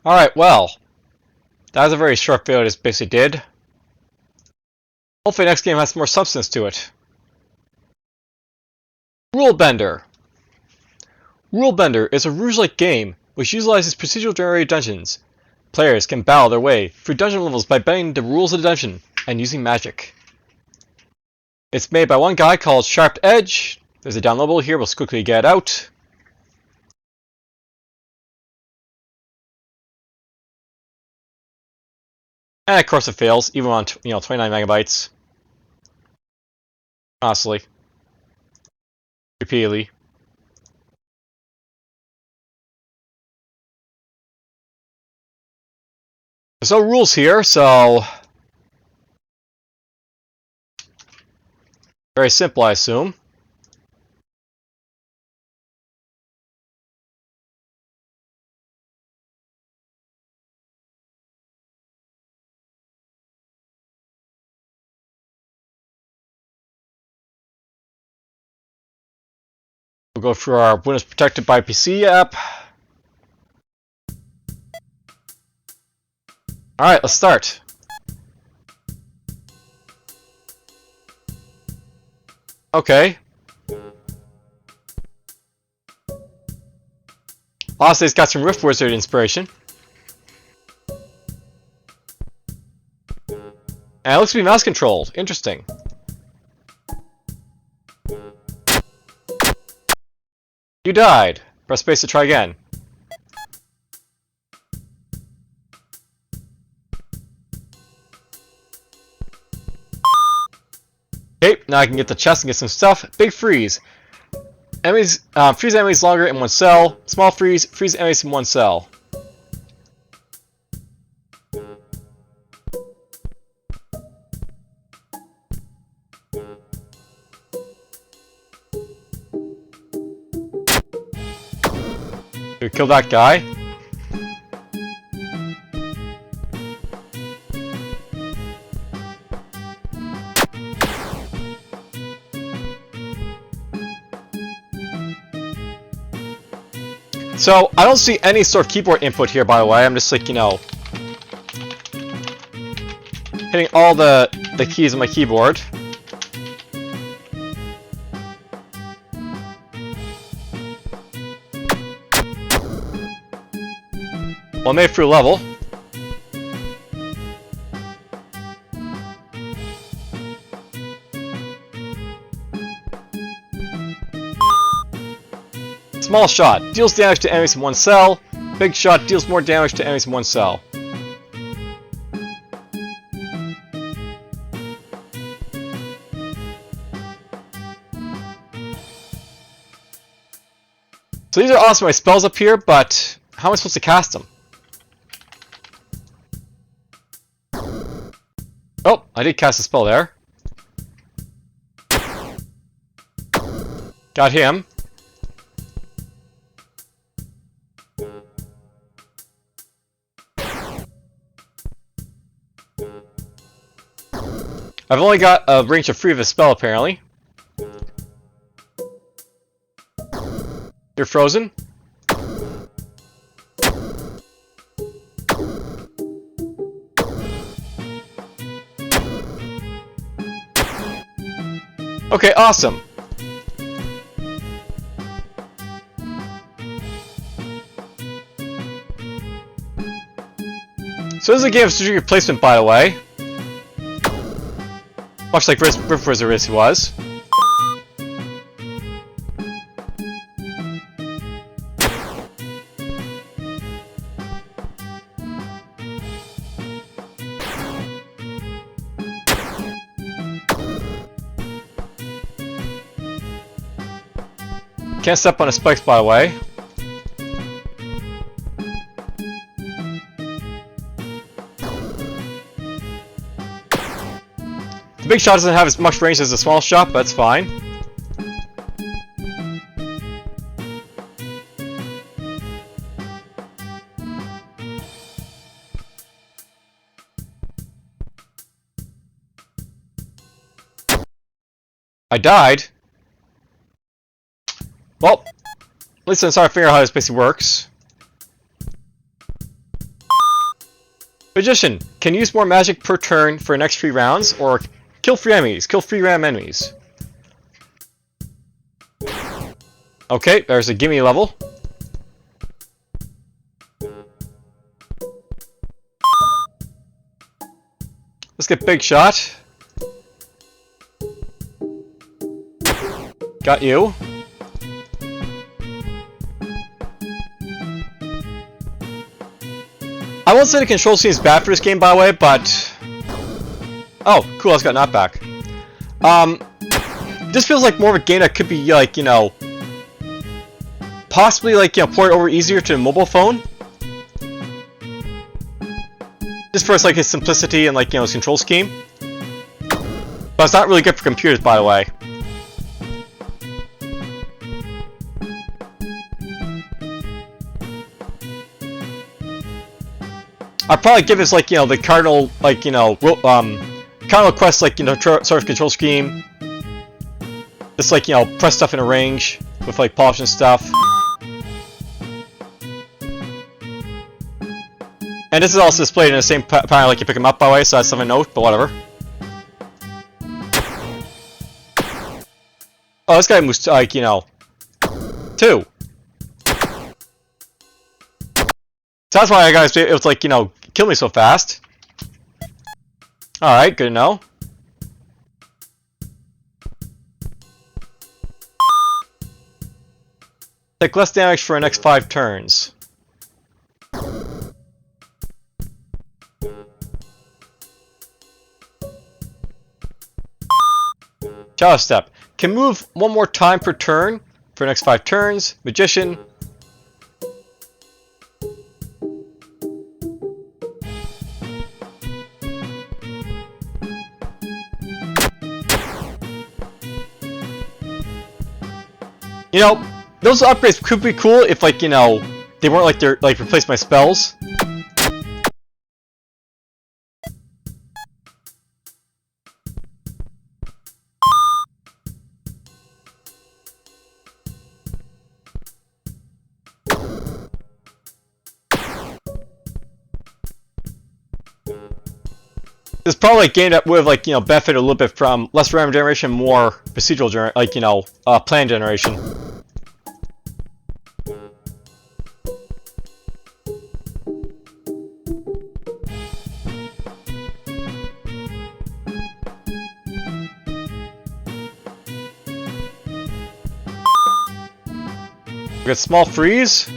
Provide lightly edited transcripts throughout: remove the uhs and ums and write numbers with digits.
Alright, well, that was a very short video this basically did. Hopefully next game has more substance to it. Rule Bender. Rule Bender is a Rouge-like game which utilizes procedural generated dungeons. Players can battle their way through dungeon levels by bending the rules of the dungeon and using magic. It's made by one guy called Sharp Edge. There's a downloadable here, we'll quickly get it out. And of course it fails, even on 29 megabytes. Honestly. Repeatedly. There's no rules here, so very simple, I assume. We'll go through our Windows Protected by PC app. Alright, let's start. Okay. Honestly, it's got some Rift Wizard inspiration. And it looks to be mouse controlled. Interesting. You died. Press space to try again. Okay, now I can get the chest and get some stuff. Big freeze. Enemies freeze enemies longer in one cell. Small freeze enemies in one cell. We kill that guy. So, I don't see any sort of keyboard input here, by the way. I'm just like, hitting all the keys on my keyboard. Well, I made it through a level. Small shot deals damage to enemies in one cell. Big shot deals more damage to enemies in one cell. So these are awesome my spells up here, but how am I supposed to cast them? Oh, I did cast a spell there. Got him. I've only got a range of 3 of a spell, apparently. You're frozen? Okay, awesome. So this is a game of strategic placement, by the way. Much like Rift Wizard was. Can't step on the spikes, by the way. The big shot doesn't have as much range as the small shot, but that's fine. I died. Well, at least I'm starting to figure out how this basically works. Magician can use more magic per turn for the next 3 rounds, or kill 3 enemies. Kill 3 random enemies. Okay, there's a gimme level. Let's get Big Shot. Got you. I won't say the control scheme is bad for this game, by the way, but... Oh, cool, I just got knockback. This feels like more of a game that could be, like, you know... possibly, like, you know, port over easier to a mobile phone. Just for its, like, its simplicity and, like, you know, its control scheme. But it's not really good for computers, by the way. I'd probably give this, like, you know, the Cardinal, like, you know, Cardinal Quest, like, you know, sort of control scheme. Just, like, you know, press stuff in a range with, like, polish and stuff. And this is also displayed in the same pattern like you pick them up, by the way, so that's something to note, but whatever. Oh, this guy moves, like, you know, 2. So that's why I guys, it was like, you know, kill me so fast. Alright, good to know. Take less damage for the next 5 turns. Shadow Step. Can move 1 more time per turn for the next 5 turns. Magician. You know, those upgrades could be cool if, like, you know, they weren't like they're like replace my spells. It's probably a game that would have, like, you know, benefited a little bit from less random generation, more procedural like, you know, plan generation. We got small freeze.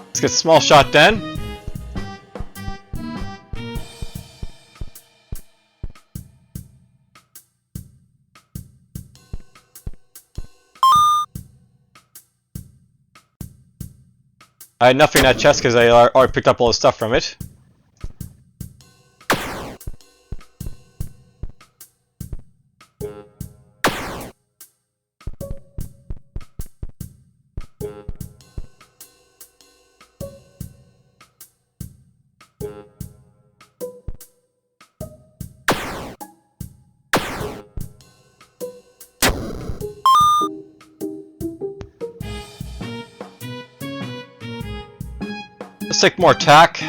Let's get small shot then. I had nothing in that chest because I already picked up all the stuff from it. Let's take more attack.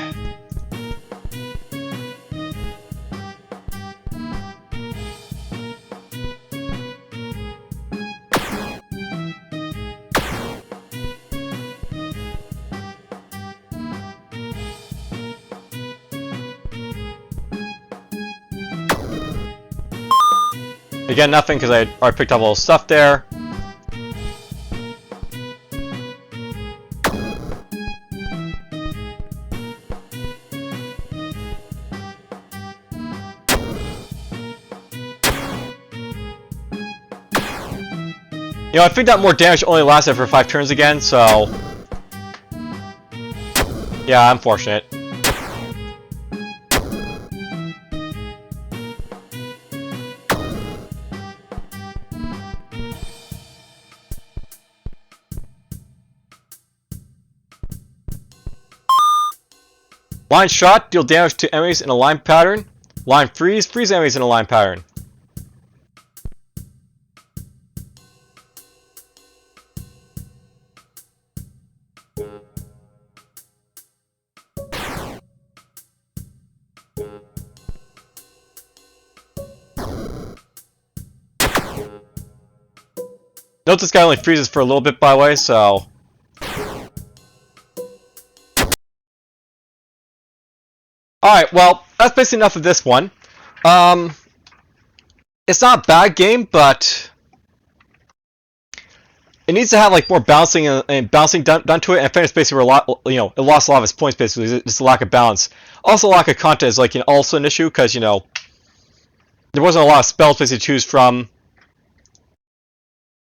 Again, nothing because I already picked up all the stuff there. You know, I think that more damage only lasted for 5 turns again, so... Yeah, unfortunate. Line shot, deal damage to enemies in a line pattern. Line freeze, freeze enemies in a line pattern. Note this guy only freezes for a little bit, by the way, so... Alright, well, that's basically enough of this one. It's not a bad game, but... It needs to have, like, more bouncing and bouncing done to it, and I think it's basically where a lot, you know, it lost a lot of its points, basically, just a lack of balance. Also, lack of content is, like, you know, also an issue, because, you know, there wasn't a lot of spells, basically, to choose from.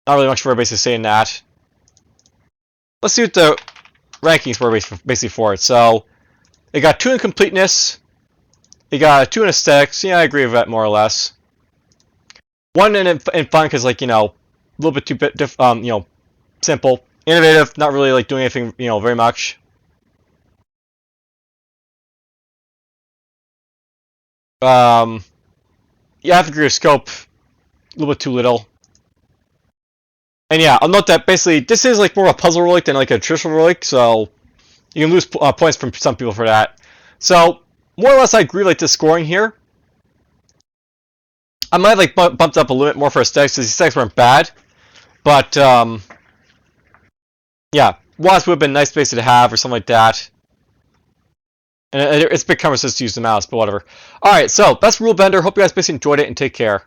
Not really much for basically saying that. Let's see what the rankings were basically for it. So, it got 2 in completeness. It got 2 in aesthetics. Yeah, I agree with that more or less. 1 in fun because, like, you know, a little bit too you know, simple. Innovative, not really like doing anything, you know, very much. Yeah, I have to agree with scope. A little bit too little. And yeah, I'll note that basically this is like more of a puzzle roguelike than like a traditional roguelike, so you can lose points from some people for that. So more or less, I agree like the scoring here. I might have like bumped up a little bit more for aesthetics because the aesthetics weren't bad, but yeah, WASD would have been nice basically to have or something like that. And it's a bit cumbersome to use the mouse, but whatever. All right, so that's Rule Bender. Hope you guys basically enjoyed it and take care.